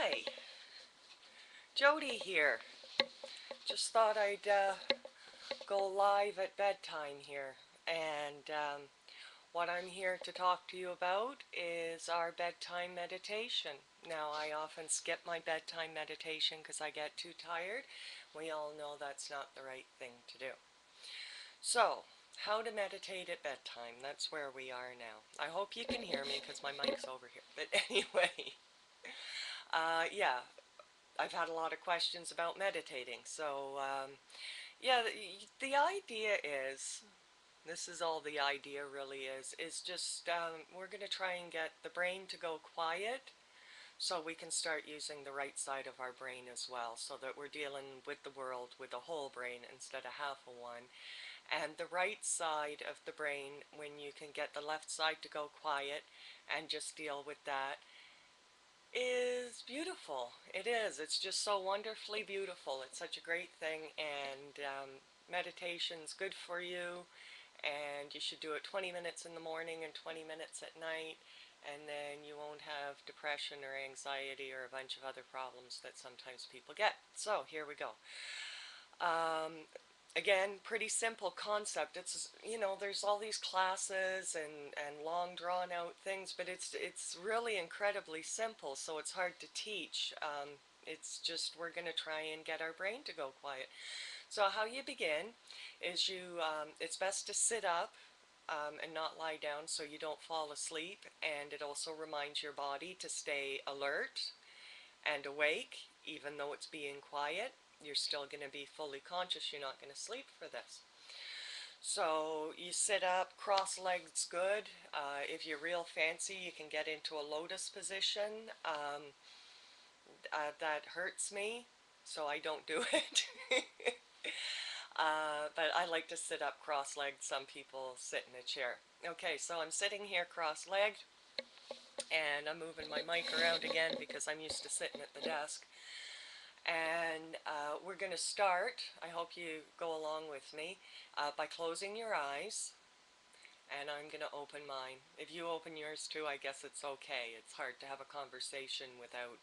Hi, Jody here. Just thought I'd go live at bedtime here. And what I'm here to talk to you about is our bedtime meditation. Now, I often skip my bedtime meditation because I get too tired. We all know that's not the right thing to do. So, how to meditate at bedtime. That's where we are now. I hope you can hear me because my mic's over here. But anyway, yeah, I've had a lot of questions about meditating. So, yeah, the idea is, this is all the idea really is just we're going to try and get the brain to go quiet so we can start using the right side of our brain as well, so that we're dealing with the world with a whole brain instead of half of one. And the right side of the brain, when you can get the left side to go quiet and just deal with that, is beautiful. It is. It's just so wonderfully beautiful. It's such a great thing, and meditation's good for you, and you should do it 20 minutes in the morning and 20 minutes at night, and then you won't have depression or anxiety or a bunch of other problems that sometimes people get. So here we go. Um, Again, pretty simple concept. It's, there's all these classes and long drawn out things, but it's really incredibly simple, so it's hard to teach. It's just we're going to try and get our brain to go quiet. So how you begin is it's best to sit up and not lie down so you don't fall asleep, and it also reminds your body to stay alert and awake, even though it's being quiet. You're still going to be fully conscious. You're not going to sleep for this. So you sit up, cross legs good. If you're real fancy, you can get into a lotus position. That hurts me, so I don't do it. But I like to sit up cross-legged. Some people sit in a chair. Okay, so I'm sitting here cross-legged, and I'm moving my mic around again because I'm used to sitting at the desk. And we're going to start, I hope you go along with me, by closing your eyes. And I'm going to open mine. If you open yours too, I guess it's okay. It's hard to have a conversation without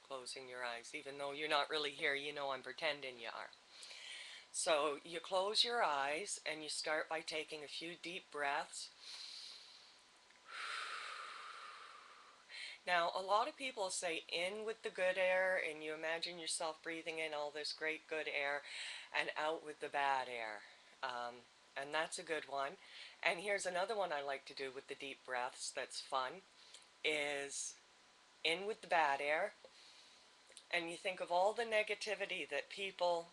closing your eyes. Even though you're not really here, you know I'm pretending you are. So you close your eyes and you start by taking a few deep breaths. Now, a lot of people say in with the good air, and you imagine yourself breathing in all this great good air, and out with the bad air. And that's a good one. And here's another one I like to do with the deep breaths that's fun, is in with the bad air, and you think of all the negativity that people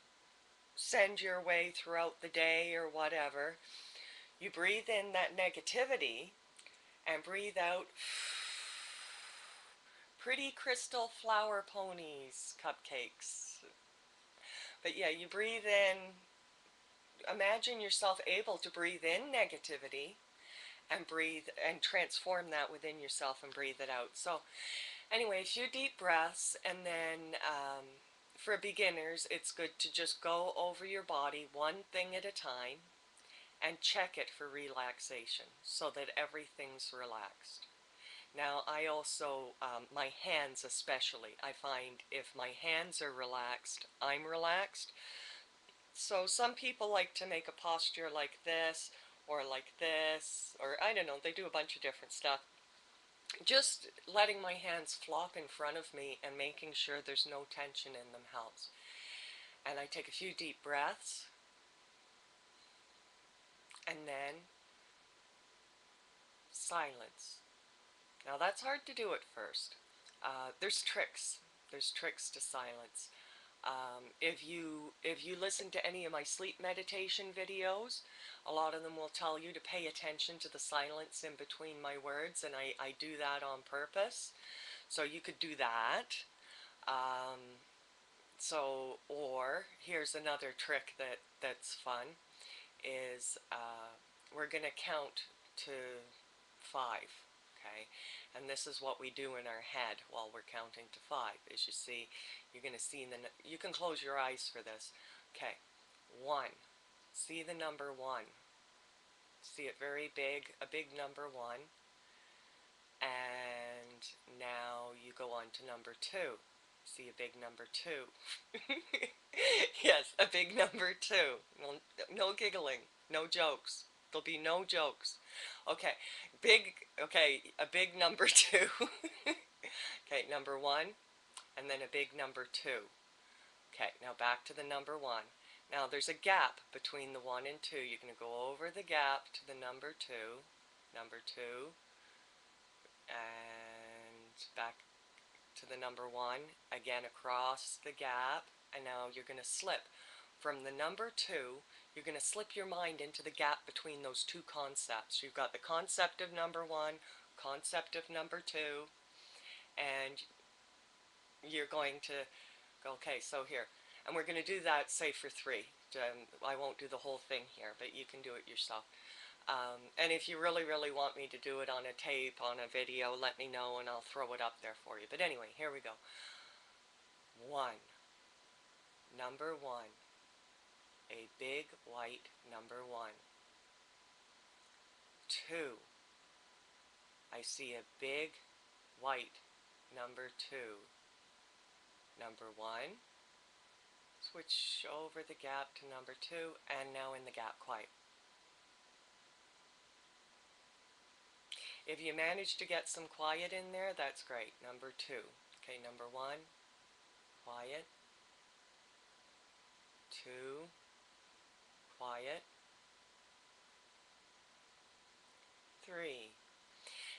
send your way throughout the day or whatever. You breathe in that negativity and breathe out pretty crystal flower ponies cupcakes. But yeah, you breathe in, imagine yourself able to breathe in negativity and breathe and transform that within yourself and breathe it out. So anyway, a few deep breaths, and then for beginners, it's good to just go over your body one thing at a time and check it for relaxation so that everything's relaxed. Now, I also, my hands especially, I find if my hands are relaxed, I'm relaxed. So some people like to make a posture like this, or like this, or I don't know, they do a bunch of different stuff. Just letting my hands flop in front of me and making sure there's no tension in them helps. And I take a few deep breaths, and then silence. Now that's hard to do at first. There's tricks. There's tricks to silence. If you listen to any of my sleep meditation videos, a lot of them will tell you to pay attention to the silence in between my words, and I do that on purpose. So you could do that. Or here's another trick that's fun, is we're going to count to 5, okay? And this is what we do in our head while we're counting to 5. As you see, you're going to see, you can close your eyes for this. Okay, 1. See the number 1. See it very big, a big number 1. And now you go on to number 2. See a big number 2. Yes, a big number 2. No, no giggling, no jokes. There'll be no jokes. Okay, a big number 2. Okay, number 1, and then a big number 2. Okay, now back to the number 1. Now there's a gap between the 1 and 2. You're going to go over the gap to the number 2, and back to the number 1, again across the gap, and now you're going to slip. From the number 2, you're going to slip your mind into the gap between those two concepts. You've got the concept of number 1, concept of number 2, and you're going to go, okay, so here. And we're going to do that, say, for 3. I won't do the whole thing here, but you can do it yourself. And if you really, really want me to do it on a tape, on a video, let me know and I'll throw it up there for you. But anyway, here we go. 1. Number 1. A big white number 1. 2. I see a big white number 2. Number 1. Switch over the gap to number 2, and now in the gap, quiet. If you manage to get some quiet in there, that's great. Number 2. Okay, number 1, quiet. 2, quiet. 3.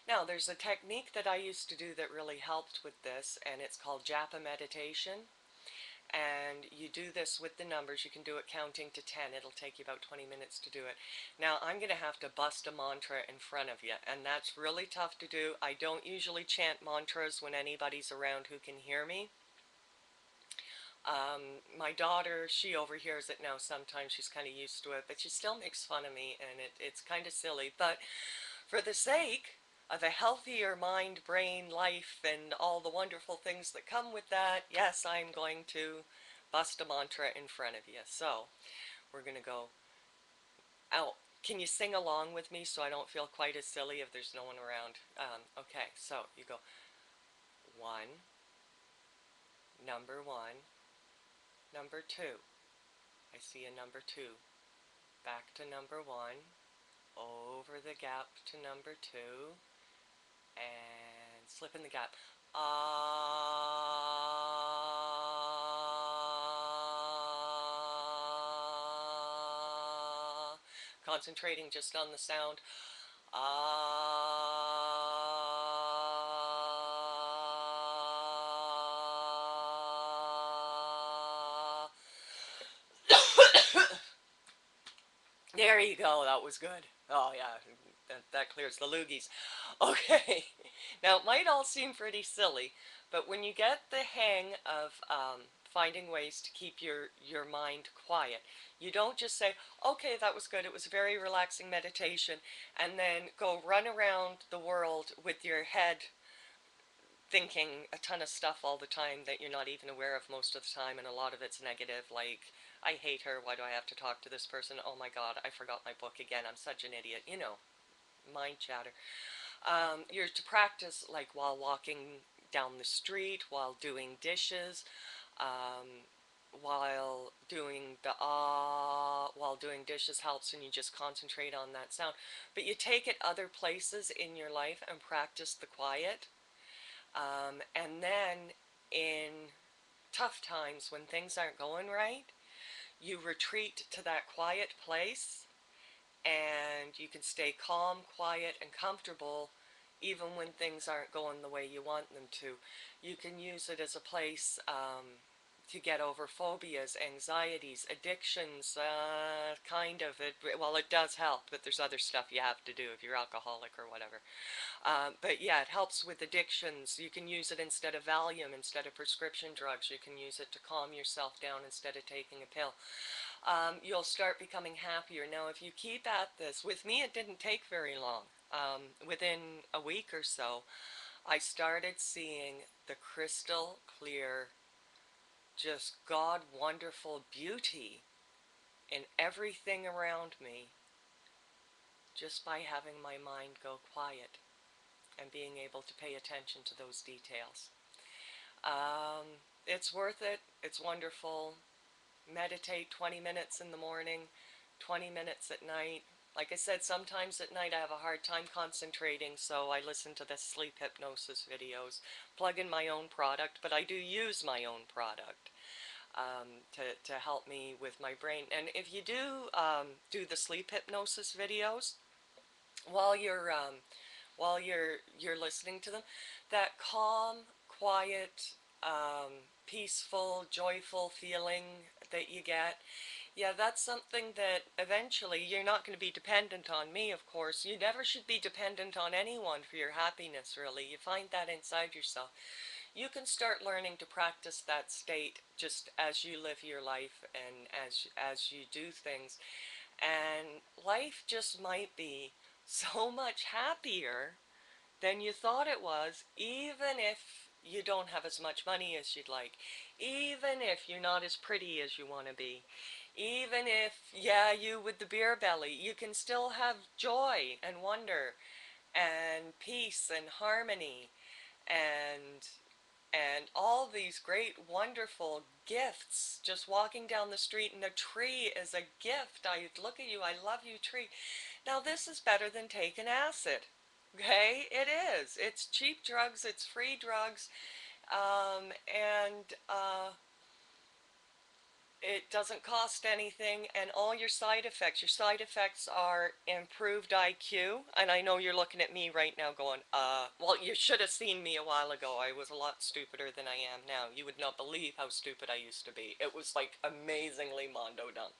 Now, there's a technique that I used to do that really helped with this, and it's called Japa meditation. And you do this with the numbers. You can do it counting to 10. It'll take you about 20 minutes to do it. Now, I'm going to have to bust a mantra in front of you, and that's really tough to do. I don't usually chant mantras when anybody's around who can hear me. My daughter, she overhears it now sometimes. She's kind of used to it, but she still makes fun of me, and it's kind of silly. But for the sake of a healthier mind, brain, life, and all the wonderful things that come with that, yes, I'm going to bust a mantra in front of you. So, we're going to go out. Can you sing along with me so I don't feel quite as silly if there's no one around? Okay, so you go 1, number 1, number 2. I see a number 2. Back to number 1, over the gap to number 2, and slip in the gap. Ah. Concentrating just on the sound. Ah. There you go, that was good. Oh yeah, that clears the loogies. Okay, now it might all seem pretty silly, but when you get the hang of finding ways to keep your mind quiet, you don't just say, okay, that was good, it was a very relaxing meditation, and then go run around the world with your head thinking a ton of stuff all the time that you're not even aware of most of the time, and a lot of it's negative, like, I hate her, why do I have to talk to this person, oh my god, I forgot my book again, I'm such an idiot, you know, mind chatter. You're to practice, like, while walking down the street, while doing dishes, while doing the while doing dishes helps, and you just concentrate on that sound. But you take it other places in your life and practice the quiet. And then in tough times when things aren't going right, you retreat to that quiet place, and you can stay calm, quiet, and comfortable even when things aren't going the way you want them to. You can use it as a place to get over phobias, anxieties, addictions, kind of. Well, it does help, but there's other stuff you have to do if you're alcoholic or whatever. But yeah, it helps with addictions. You can use it instead of Valium, instead of prescription drugs. You can use it to calm yourself down instead of taking a pill. You'll start becoming happier. Now, if you keep at this, with me it didn't take very long. Within a week or so, I started seeing the crystal clear, just God wonderful beauty in everything around me, just by having my mind go quiet. and being able to pay attention to those details. It's worth it. It's wonderful. Meditate 20 minutes in the morning, 20 minutes at night. Like I said, sometimes at night I have a hard time concentrating, so I listen to the sleep hypnosis videos. Plug in my own product, but I do use my own product to help me with my brain. And if you do the sleep hypnosis videos while you're listening to them, that calm, quiet, peaceful, joyful feeling that you get, yeah, that's something that eventually you're not going to be dependent on me, of course. You never should be dependent on anyone for your happiness, really. You find that inside yourself. You can start learning to practice that state just as you live your life and as you do things. And life just might be so much happier than you thought it was, even if you don't have as much money as you'd like, even if you're not as pretty as you want to be, even if, yeah, you with the beer belly, you can still have joy and wonder and peace and harmony and all these great wonderful gifts. Just walking down the street and a tree is a gift. I look at you, I love you, tree. Now this is better than taking acid. Okay, it is. It's cheap drugs, it's free drugs, and it doesn't cost anything, and all your side effects are improved IQ. And I know you're looking at me right now going, well, you should have seen me a while ago. I was a lot stupider than I am now. You would not believe how stupid I used to be. It was like amazingly mondo dumb.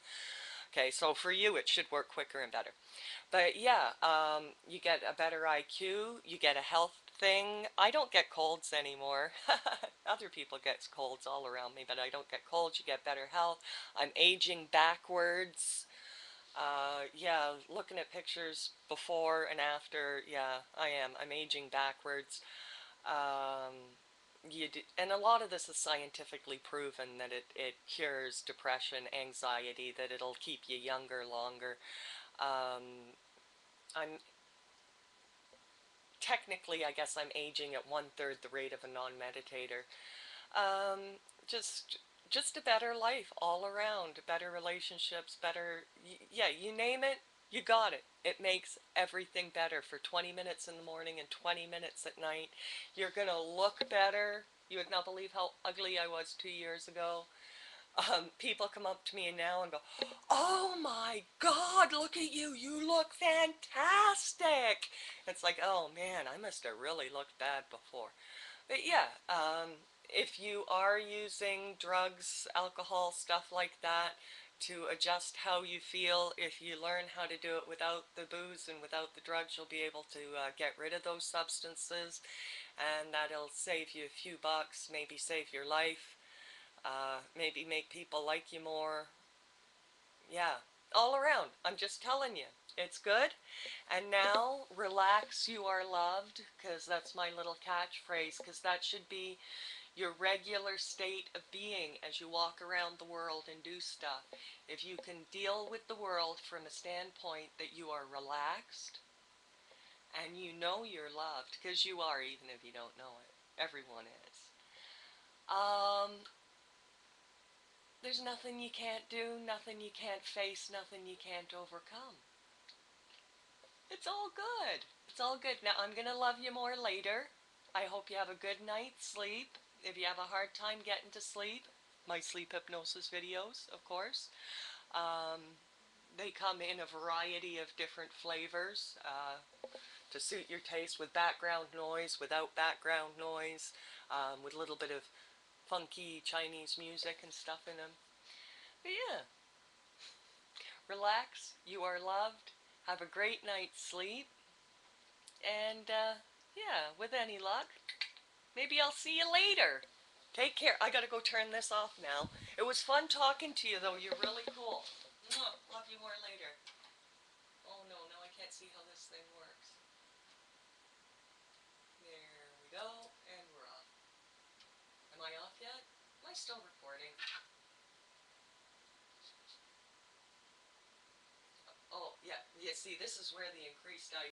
Okay, so for you it should work quicker and better. But yeah, you get a better IQ, you get a health thing. I don't get colds anymore. Other people get colds all around me, but I don't get colds. You get better health. I'm aging backwards. Yeah, looking at pictures before and after, yeah, I am. I'm aging backwards. Um, and a lot of this is scientifically proven that it cures depression, anxiety, that it'll keep you younger longer. Um, I'm technically, I guess I'm aging at 1/3 the rate of a non-meditator. Um, just just a better life all around, better relationships, better, yeah, you name it, you got it. It makes everything better for 20 minutes in the morning and 20 minutes at night. You're gonna look better. You would not believe how ugly I was 2 years ago. People come up to me now and go, "Oh my God, look at you! You look fantastic!" It's like, oh man, I must have really looked bad before. But yeah, if you are using drugs, alcohol, stuff like that to adjust how you feel, if you learn how to do it without the booze and without the drugs, you'll be able to get rid of those substances, and that'll save you a few bucks, maybe save your life. Maybe make people like you more. Yeah, all around. I'm just telling you, it's good. And now, relax, you are loved, because that's my little catchphrase, because that should be your regular state of being as you walk around the world and do stuff. If you can deal with the world from a standpoint that you are relaxed and you know you're loved, because you are, even if you don't know it. Everyone is. Um, There's nothing you can't do, nothing you can't face, nothing you can't overcome. It's all good. It's all good. Now, I'm going to love you more later. I hope you have a good night's sleep. If you have a hard time getting to sleep, my sleep hypnosis videos, of course. Um, they come in a variety of different flavors to suit your taste, with background noise, without background noise, with a little bit of funky Chinese music and stuff in them. But yeah, relax, you are loved, have a great night's sleep, and yeah, with any luck, maybe I'll see you later. Take care. I gotta go turn this off now. It was fun talking to you, though. You're really cool. Mwah. Love you more later. Oh no, now I can't see how this thing works. There we go, and we're off. Am I off yet? Am I still recording? Oh, yeah, see, this is where the increased